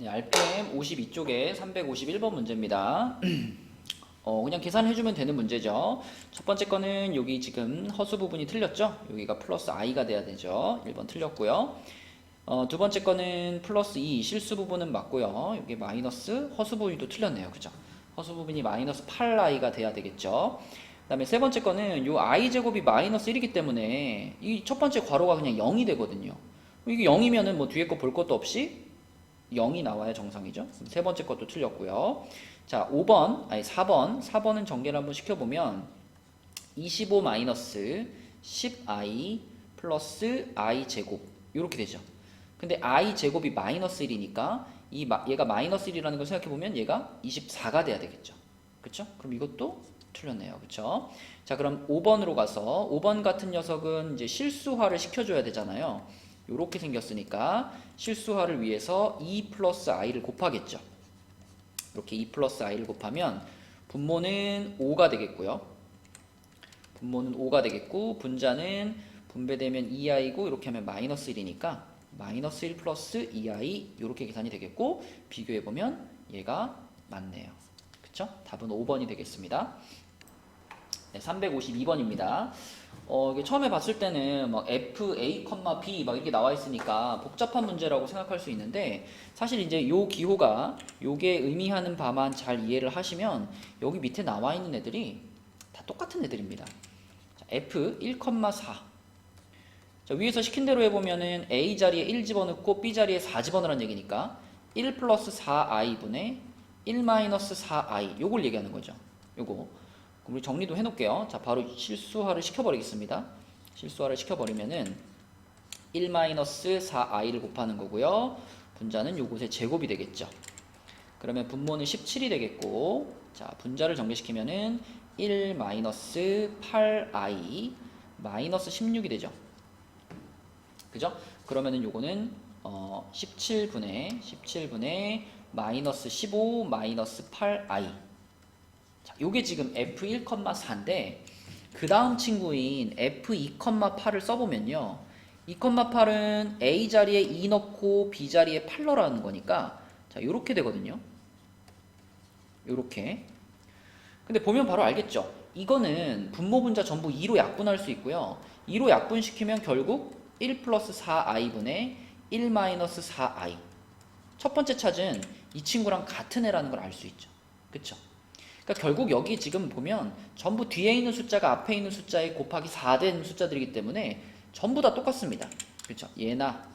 네, RPM 52쪽에 351번 문제입니다. 그냥 계산해주면 되는 문제죠. 첫 번째 거는 여기 지금 허수 부분이 틀렸죠? 여기가 플러스 i가 돼야 되죠. 1번 틀렸고요. 두 번째 거는 플러스 2 실수 부분은 맞고요. 여기 마이너스 허수 부분이 또 틀렸네요. 그죠? 허수 부분이 마이너스 8i가 돼야 되겠죠. 그 다음에 세 번째 거는 요 i제곱이 마이너스 1이기 때문에 이 첫 번째 괄호가 그냥 0이 되거든요. 이게 0이면은 뭐 뒤에 거 볼 것도 없이 0이 나와야 정상이죠. 세 번째 것도 틀렸고요. 자, 4번은 전개를 한번 시켜보면 25 마이너스 10i 플러스 i 제곱 이렇게 되죠. 근데 i 제곱이 마이너스 1이니까 얘가 마이너스 1이라는 걸 생각해보면 얘가 24가 돼야 되겠죠. 그쵸? 그럼 이것도 틀렸네요. 그쵸? 자, 그럼 5번으로 가서 5번 같은 녀석은 이제 실수화를 시켜줘야 되잖아요. 이렇게 생겼으니까 실수화를 위해서 2 플러스 i를 곱하겠죠. 이렇게 2 플러스 i를 곱하면 분모는 5가 되겠고요. 분모는 5가 되겠고 분자는 분배되면 2i고 이렇게 하면 마이너스 1이니까 마이너스 1 플러스 2i 이렇게 계산이 되겠고 비교해보면 얘가 맞네요. 그쵸? 답은 5번이 되겠습니다. 네, 352번입니다. 이게 처음에 봤을 때는 막 F, A, B 막 이렇게 나와 있으니까 복잡한 문제라고 생각할 수 있는데 사실 이제 요 기호가 요게 의미하는 바만 잘 이해를 하시면 여기 밑에 나와 있는 애들이 다 똑같은 애들입니다. 자, F 1,4. 자, 위에서 시킨 대로 해보면은 A 자리에 1 집어넣고 B 자리에 4 집어넣으라는 얘기니까 1 플러스 4i 분의 1 마이너스 4i 요걸 얘기하는 거죠. 요거. 우리 정리도 해놓을게요. 자, 바로 실수화를 시켜버리겠습니다. 실수화를 시켜버리면은 1-4i를 곱하는 거고요. 분자는 요것의 제곱이 되겠죠. 그러면 분모는 17이 되겠고, 자, 분자를 전개시키면은 1-8i 마이너스 16이 되죠. 그죠? 그러면은 요거는 17분의 마이너스 15 마이너스 8i. 자, 요게 지금 F1,4인데 그 다음 친구인 F2,8을 써보면요. 2,8은 A 자리에 2 넣고 B 자리에 8 넣으라는 거니까 자, 요렇게 되거든요. 요렇게. 근데 보면 바로 알겠죠? 이거는 분모 분자 전부 2로 약분할 수 있고요. 2로 약분시키면 결국 1 플러스 4i분의 1 마이너스 4i. 첫 번째 찾은 이 친구랑 같은 애라는 걸 알 수 있죠. 그쵸? 그러니까 결국 여기 지금 보면 전부 뒤에 있는 숫자가 앞에 있는 숫자에 곱하기 4 된 숫자들이기 때문에 전부 다 똑같습니다. 그렇죠? 얘나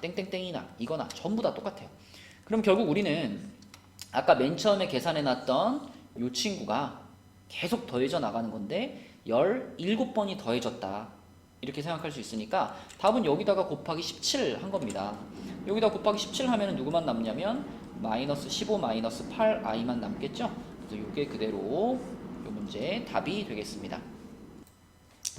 땡땡땡이나 이거나 전부 다 똑같아요. 그럼 결국 우리는 아까 맨 처음에 계산해놨던 이 친구가 계속 더해져 나가는 건데 17번이 더해졌다. 이렇게 생각할 수 있으니까 답은 여기다가 곱하기 17 한 겁니다. 여기다 곱하기 17 하면 누구만 남냐면 마이너스 15 마이너스 8i만 남겠죠? 그래서 이게 그대로 이 문제 답이 되겠습니다.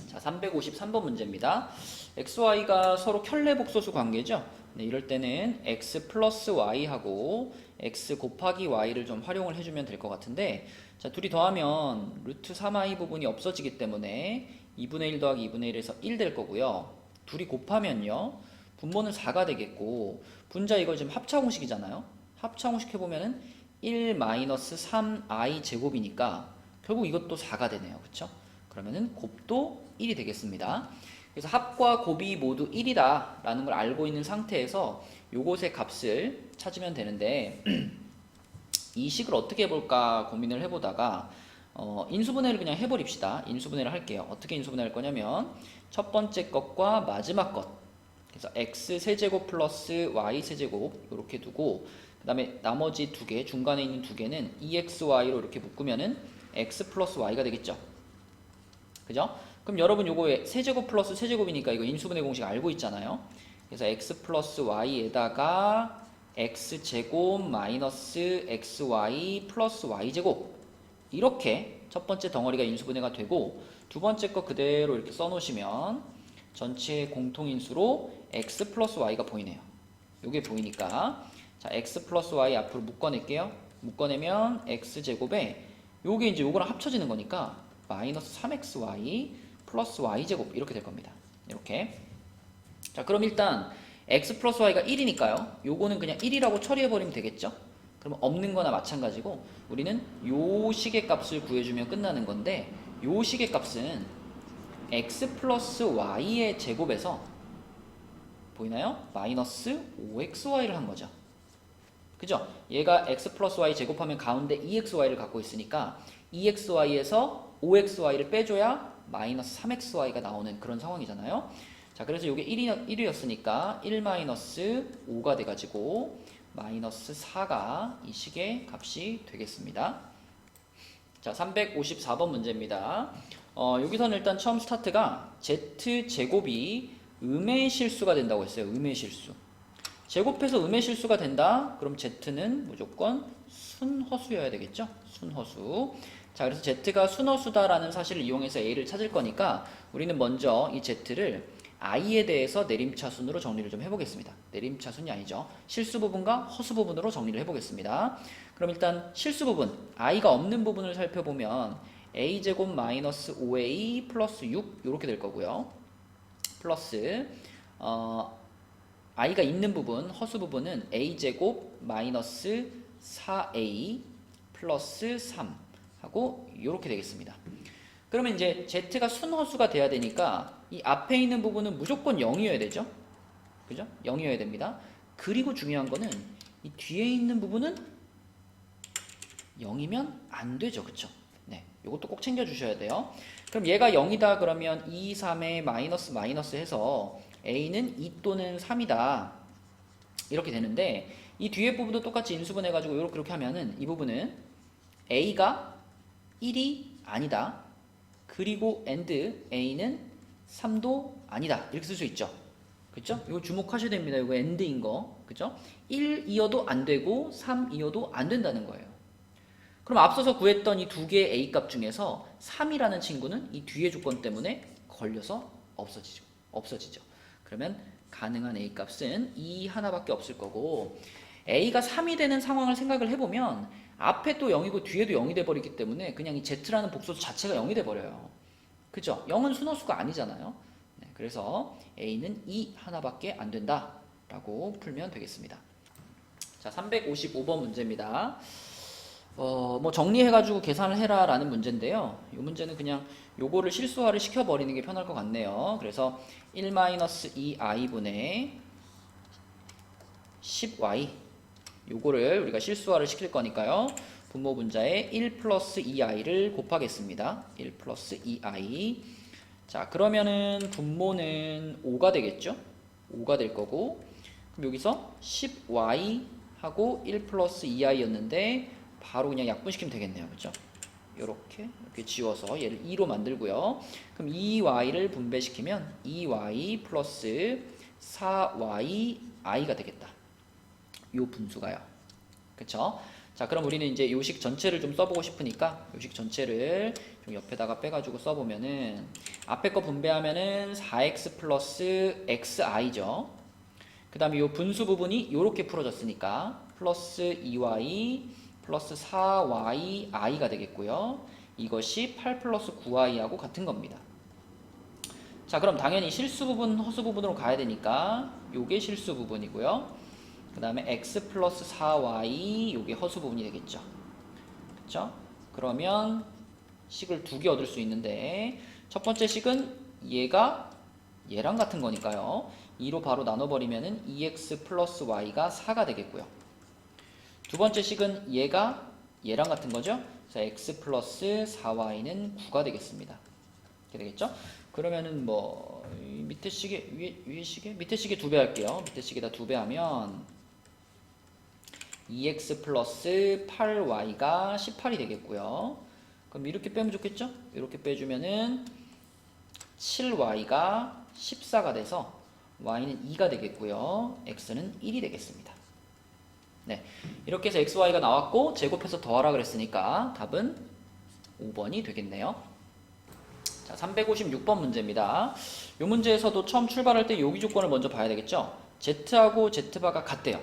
자, 353번 문제입니다. xy가 서로 켤레복소수 관계죠. 네, 이럴 때는 x 플러스 y하고 x 곱하기 y를 좀 활용을 해주면 될 것 같은데 자, 둘이 더하면 루트 3i 부분이 없어지기 때문에 2분의 1 더하기 2분의 1에서 1 될 거고요. 둘이 곱하면요. 분모는 4가 되겠고 분자 이거 지금 합차공식이잖아요. 합차공식 해보면은 1-3i 제곱이니까 결국 이것도 4가 되네요. 그쵸? 그러면은 곱도 1이 되겠습니다. 그래서 합과 곱이 모두 1이다 라는 걸 알고 있는 상태에서 요것의 값을 찾으면 되는데 이 식을 어떻게 해볼까 고민을 해보다가 인수분해를 그냥 해버립시다. 인수분해를 할게요. 어떻게 인수분해할 거냐면 첫 번째 것과 마지막 것 그래서 x 세제곱 플러스 y 세제곱 이렇게 두고 그 다음에 나머지 두 개, 중간에 있는 두 개는 EXY로 이렇게 묶으면은 X 플러스 Y가 되겠죠. 그죠? 그럼 여러분 요거 세제곱 플러스 세제곱이니까 이거 인수분해 공식 알고 있잖아요. 그래서 X 플러스 Y에다가 X제곱 마이너스 XY 플러스 Y제곱. 이렇게 첫 번째 덩어리가 인수분해가 되고 두 번째 거 그대로 이렇게 써놓으시면 전체 공통인수로 X 플러스 Y가 보이네요. 요게 보이니까 자, x 플러스 y 앞으로 묶어낼게요. 묶어내면 x제곱에 요게 이제 요거랑 합쳐지는 거니까 마이너스 3xy 플러스 y제곱 이렇게 될 겁니다. 이렇게. 자, 그럼 일단 x 플러스 y가 1이니까요. 요거는 그냥 1이라고 처리해버리면 되겠죠? 그러면 없는 거나 마찬가지고 우리는 요 식의 값을 구해주면 끝나는 건데 요 식의 값은 x 플러스 y의 제곱에서 보이나요? 마이너스 5xy를 한 거죠. 그죠? 얘가 x 플러스 y 제곱하면 가운데 2xy를 갖고 있으니까 2xy에서 5xy를 빼줘야 마이너스 3xy가 나오는 그런 상황이잖아요. 자, 그래서 이게 1이었으니까 1 마이너스 5가 돼가지고 마이너스 4가 이 식의 값이 되겠습니다. 자, 354번 문제입니다. 여기서는 일단 처음 스타트가 z제곱이 음의 실수가 된다고 했어요. 음의 실수. 제곱해서 음의 실수가 된다? 그럼 z는 무조건 순허수여야 되겠죠? 순허수. 자, 그래서 z가 순허수다라는 사실을 이용해서 a를 찾을 거니까 우리는 먼저 이 z를 i에 대해서 내림차순으로 정리를 좀 해보겠습니다. 내림차순이 아니죠. 실수 부분과 허수 부분으로 정리를 해보겠습니다. 그럼 일단 실수 부분, i가 없는 부분을 살펴보면 a제곱 마이너스 5a 플러스 6 이렇게 될 거고요. 플러스 i가 있는 부분, 허수 부분은 a제곱 마이너스 4a 플러스 3 하고 이렇게 되겠습니다. 그러면 이제 z가 순허수가 돼야 되니까 이 앞에 있는 부분은 무조건 0이어야 되죠. 그죠? 0이어야 됩니다. 그리고 중요한 거는 이 뒤에 있는 부분은 0이면 안 되죠. 그쵸? 네. 이것도 꼭 챙겨 주셔야 돼요. 그럼 얘가 0이다 그러면 2, 3에 마이너스 마이너스 해서 a는 2 또는 3이다. 이렇게 되는데 이 뒤에 부분도 똑같이 인수분 해가지고 이렇게 하면은 이 부분은 a가 1이 아니다. 그리고 and a는 3도 아니다. 이렇게 쓸 수 있죠. 그쵸? 이거 주목하셔야 됩니다. 이거 and인 거. 그쵸? 1이어도 안 되고 3이어도 안 된다는 거예요. 그럼 앞서서 구했던 이 두 개의 a 값 중에서 3이라는 친구는 이 뒤에 조건 때문에 걸려서 없어지죠. 그러면 가능한 a 값은 2 하나밖에 없을 거고 a가 3이 되는 상황을 생각을 해보면 앞에 또 0이고 뒤에도 0이 돼버리기 때문에 그냥 이 z라는 복소수 자체가 0이 돼버려요. 그죠? 0은 순허수가 아니잖아요. 네, 그래서 a는 2 하나밖에 안 된다 라고 풀면 되겠습니다. 자, 355번 문제입니다. 뭐 정리해가지고 계산을 해라 라는 문제인데요. 이 문제는 그냥 요거를 실수화를 시켜버리는 게 편할 것 같네요. 그래서 1-2i분의 10y 요거를 우리가 실수화를 시킬 거니까요. 분모 분자에 1 플러스 2i를 곱하겠습니다. 1 플러스 2i. 자, 그러면은 분모는 5가 되겠죠? 5가 될 거고 그럼 여기서 10y 하고 1 플러스 2i였는데 바로 그냥 약분시키면 되겠네요. 그렇죠? 이렇게 지워서 얘를 2로 만들고요. 그럼 2y를 분배시키면 2y 플러스 4yi가 되겠다. 요 분수가요. 그쵸? 자, 그럼 우리는 이제 요식 전체를 좀 써보고 싶으니까 요식 전체를 좀 옆에다가 빼가지고 써보면은 앞에 거 분배하면은 4x 플러스 xi죠. 그 다음에 요 분수 부분이 요렇게 풀어졌으니까 플러스 2y 플러스 4yi가 되겠고요. 이것이 8 플러스 9i하고 같은 겁니다. 자, 그럼 당연히 실수 부분, 허수 부분으로 가야 되니까 요게 실수 부분이고요. 그 다음에 x 플러스 4y 요게 허수 부분이 되겠죠. 그쵸? 그러면 식을 두 개 얻을 수 있는데 첫 번째 식은 얘가 얘랑 같은 거니까요. 2로 바로 나눠버리면은 2x 플러스 y가 4가 되겠고요. 두 번째 식은 얘가 얘랑 같은 거죠. 그래서 x 플러스 4y는 9가 되겠습니다. 이렇게 되겠죠? 그러면은 뭐 밑에 식에 위에 식에 밑에 식에 2배 할게요. 밑에 식에다 2배 하면 2x 플러스 8y가 18이 되겠고요. 그럼 이렇게 빼면 좋겠죠? 이렇게 빼주면은 7y가 14가 돼서 y는 2가 되겠고요. x는 1이 되겠습니다. 네, 이렇게 해서 xy가 나왔고 제곱해서 더하라 그랬으니까 답은 5번이 되겠네요. 자, 356번 문제입니다. 이 문제에서도 처음 출발할 때 여기 조건을 먼저 봐야 되겠죠? z하고 z바가 같대요.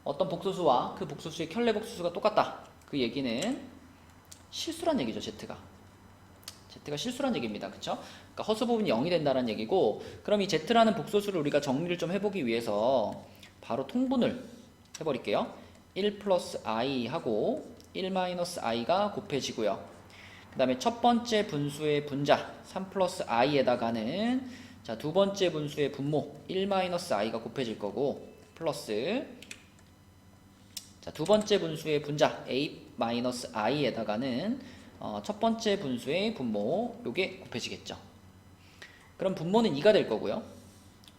어떤 복소수와 그 복소수의 켤레 복소수가 똑같다. 그 얘기는 실수란 얘기죠. z가 실수란 얘기입니다. 그쵸? 그러니까 허수 부분이 0이 된다는 얘기고, 그럼 이 z라는 복소수를 우리가 정리를 좀 해보기 위해서 바로 통분을 해버릴게요. 1 플러스 i 하고 1 마이너스 i가 곱해지고요. 그 다음에 첫 번째 분수의 분자 3 플러스 i에다가는 자, 두 번째 분수의 분모 1 마이너스 i가 곱해질 거고, 플러스 자, 두 번째 분수의 분자 a 마이너스 i에다가는 첫 번째 분수의 분모 요게 곱해지겠죠. 그럼 분모는 2가 될 거고요.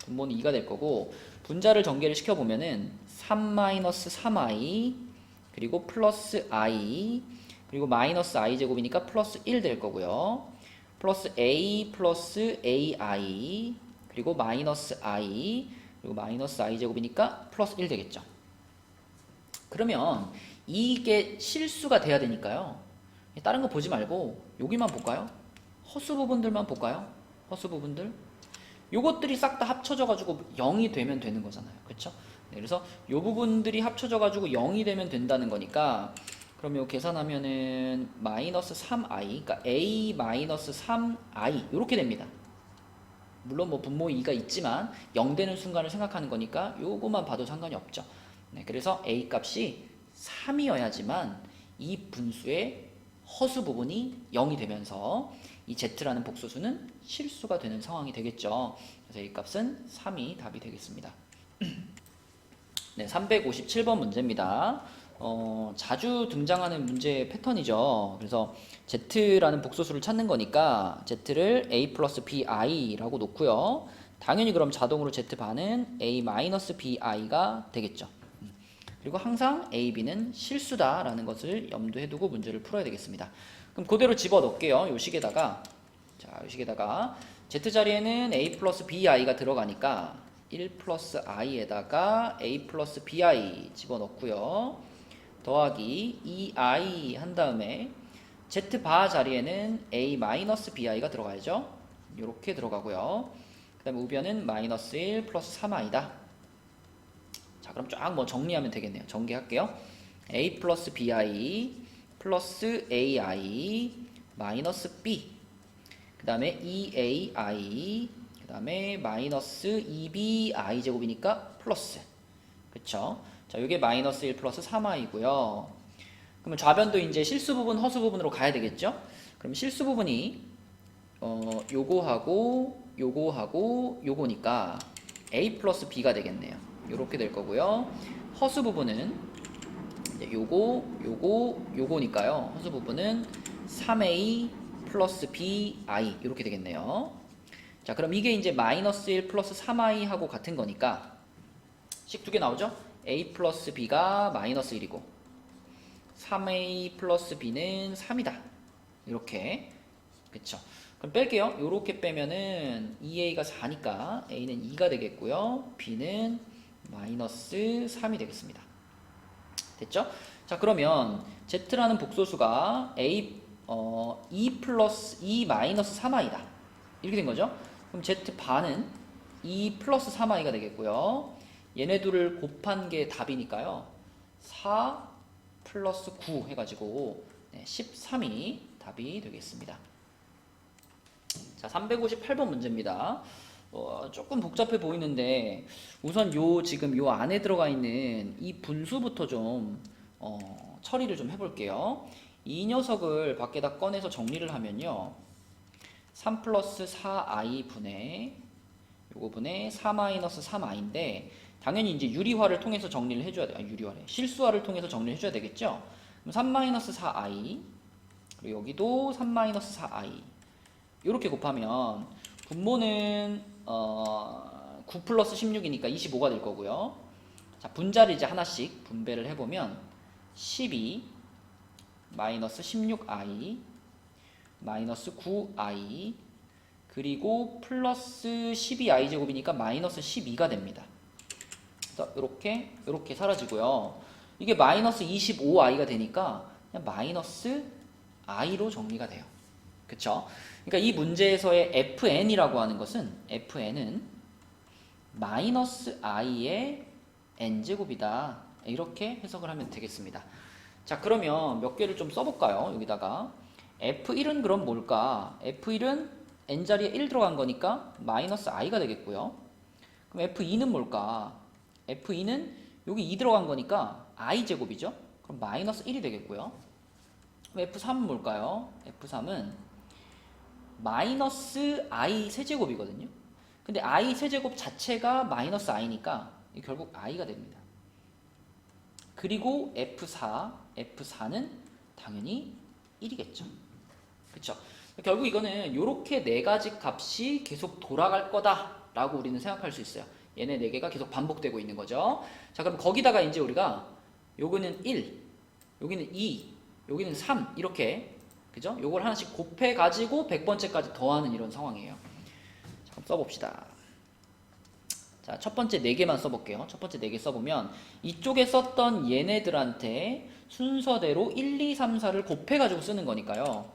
분모는 2가 될 거고, 분자를 전개를 시켜보면은 3 마이너스 3i 그리고 플러스 i 그리고 마이너스 i 제곱이니까 플러스 1 될 거고요. 플러스 a 플러스 ai 그리고 마이너스 i 그리고 마이너스 i 제곱이니까 플러스 1 되겠죠. 그러면 이게 실수가 돼야 되니까요. 다른 거 보지 말고 여기만 볼까요? 허수 부분들만 볼까요? 허수 부분들. 요것들이 싹 다 합쳐져 가지고 0이 되면 되는 거잖아요. 그렇죠? 네, 그래서 요 부분들이 합쳐져 가지고 0이 되면 된다는 거니까, 그러면 계산하면은 마이너스 3i, 그러니까 a 마이너스 3i 이렇게 됩니다. 물론 뭐 분모 2가 있지만 0 되는 순간을 생각하는 거니까 요거만 봐도 상관이 없죠. 네, 그래서 a 값이 3이어야지만 이 분수의 허수 부분이 0이 되면서 이 z라는 복소수는 실수가 되는 상황이 되겠죠. 그래서 a 값은 3이 답이 되겠습니다. 네, 357번 문제입니다. 자주 등장하는 문제 패턴이죠. 그래서 z라는 복소수를 찾는 거니까 z를 a 플러스 bi라고 놓고요. 당연히 그럼 자동으로 z반은 a 마이너스 bi가 되겠죠. 그리고 항상 a, b는 실수다라는 것을 염두에 두고 문제를 풀어야 되겠습니다. 그럼 그대로 집어넣을게요. 요 식에다가, 자, 요 식에다가 z 자리에는 a 플러스 bi가 들어가니까 1 플러스 i에다가 a 플러스 bi 집어넣고요. 더하기 2i 한 다음에 z바 자리에는 a 마이너스 bi가 들어가야죠. 이렇게 들어가고요. 그 다음에 우변은 마이너스 1 플러스 3i다. 자, 그럼 쫙 뭐 정리하면 되겠네요. 전개할게요. a 플러스 bi 플러스 ai 마이너스 b, 그 다음에 2ai, 그 다음에 마이너스 2bi 제곱이니까 플러스, 그쵸? 자, 이게 마이너스 1 플러스 3i고요. 그러면 좌변도 이제 실수 부분, 허수 부분으로 가야 되겠죠? 그럼 실수 부분이 요거하고 요거하고 요거니까 a 플러스 b가 되겠네요. 요렇게 될 거고요. 허수 부분은 요거니까요. 허수 부분은 3a 플러스 bi 이렇게 되겠네요. 자, 그럼 이게 이제 마이너스 1 플러스 3i 하고 같은 거니까 식 두 개 나오죠? a 플러스 b가 마이너스 1이고 3a 플러스 b는 3이다. 이렇게. 그쵸? 그럼 뺄게요. 요렇게 빼면은 2a가 4니까 a는 2가 되겠고요. b는 마이너스 3이 되겠습니다. 됐죠? 자, 그러면 z라는 복소수가 a 2 플러스 2 마이너스 3i다. 이렇게 된 거죠? 그럼 z반은 2 플러스 3i가 되겠고요. 얘네 둘을 곱한 게 답이니까요. 4 플러스 9 해가지고 13이 답이 되겠습니다. 자, 358번 문제입니다. 조금 복잡해 보이는데 우선 지금 요 안에 들어가 있는 이 분수부터 좀 처리를 좀 해볼게요. 이 녀석을 밖에다 꺼내서 정리를 하면요. 3 플러스 4i 분의 요거 분의 4 마이너스 3i인데 당연히 이제 유리화를 통해서 정리를 해줘야 돼요. 유리화래. 실수화를 통해서 정리를 해줘야 되겠죠. 그럼 3 마이너스 4i 그리고 여기도 3 마이너스 4i 이렇게 곱하면 분모는 9 플러스 16이니까 25가 될 거고요. 자, 분자를 이제 하나씩 분배를 해보면 12 마이너스 16i 마이너스 9i 그리고 플러스 12i 제곱이니까 마이너스 12가 됩니다. 그래서 이렇게 사라지고요. 이게 마이너스 25i가 되니까 그냥 마이너스 i로 정리가 돼요. 그쵸? 그러니까 이 문제에서의 fn이라고 하는 것은 fn은 마이너스 i의 n제곱이다. 이렇게 해석을 하면 되겠습니다. 자, 그러면 몇 개를 좀 써볼까요? 여기다가 f1은 그럼 뭘까? f1은 n자리에 1 들어간 거니까 마이너스 i가 되겠고요. 그럼 f2는 뭘까? f2는 여기 2 들어간 거니까 i 제곱이죠. 그럼 마이너스 1이 되겠고요. 그럼 f3은 뭘까요? f3은 마이너스 i 세제곱이거든요. 근데 i 세제곱 자체가 마이너스 i니까 결국 i가 됩니다. 그리고 F4는 당연히 1이겠죠. 그쵸? 결국 이거는 이렇게 네 가지 값이 계속 돌아갈 거다라고 우리는 생각할 수 있어요. 얘네 네 개가 계속 반복되고 있는 거죠. 자, 그럼 거기다가 이제 우리가 요거는 1, 여기는 2, 여기는 3 이렇게 그죠? 요걸 하나씩 곱해 가지고 100번째까지 더하는 이런 상황이에요. 자, 그럼 써봅시다. 자, 첫 번째 4개만 써볼게요. 첫 번째 4개 써보면 이쪽에 썼던 얘네들한테 순서대로 1, 2, 3, 4를 곱해가지고 쓰는 거니까요.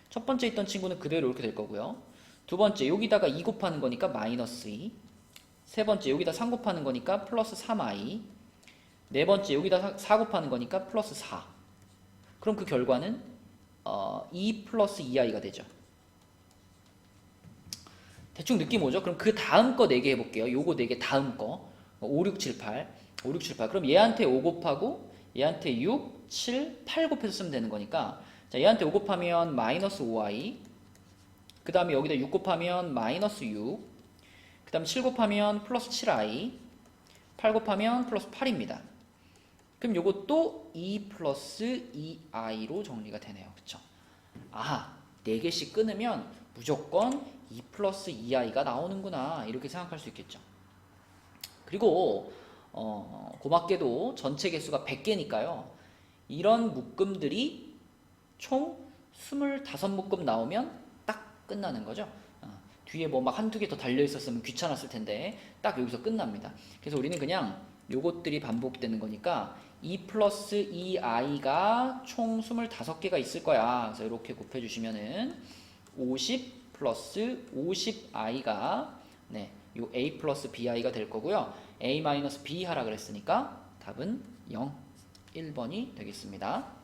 첫 번째 있던 친구는 그대로 이렇게 될 거고요. 두 번째 여기다가 2 곱하는 거니까 마이너스 2. 세 번째 여기다 3 곱하는 거니까 플러스 3i. 네 번째 여기다 4 곱하는 거니까 플러스 4. 그럼 그 결과는 2 플러스 2i가 되죠. 대충 느낌 오죠? 그럼 그 다음 거 4개 해볼게요. 요거 4개 다음 거 5, 6, 7, 8 5, 6, 7, 8 그럼 얘한테 5 곱하고 얘한테 6, 7, 8 곱해서 쓰면 되는 거니까 자, 얘한테 5 곱하면 마이너스 5i 그 다음에 여기다 6 곱하면 마이너스 6 그 다음에 7 곱하면 플러스 7i 8 곱하면 플러스 8입니다. 그럼 요것도 2 플러스 2i로 정리가 되네요. 그쵸? 아, 4개씩 끊으면 무조건 2 플러스 2i가 나오는구나 이렇게 생각할 수 있겠죠. 그리고 고맙게도 전체 개수가 100개니까요. 이런 묶음들이 총 25묶음 나오면 딱 끝나는 거죠. 뒤에 뭐 막 한두 개 더 달려 있었으면 귀찮았을 텐데 딱 여기서 끝납니다. 그래서 우리는 그냥 요것들이 반복되는 거니까 2 플러스 2i가 총 25개가 있을 거야. 그래서 이렇게 곱해주시면은 50 플러스 50i가 네, 요 a 플러스 bi가 될 거고요. a 마이너스 b 하라 그랬으니까 답은 0, 1번이 되겠습니다.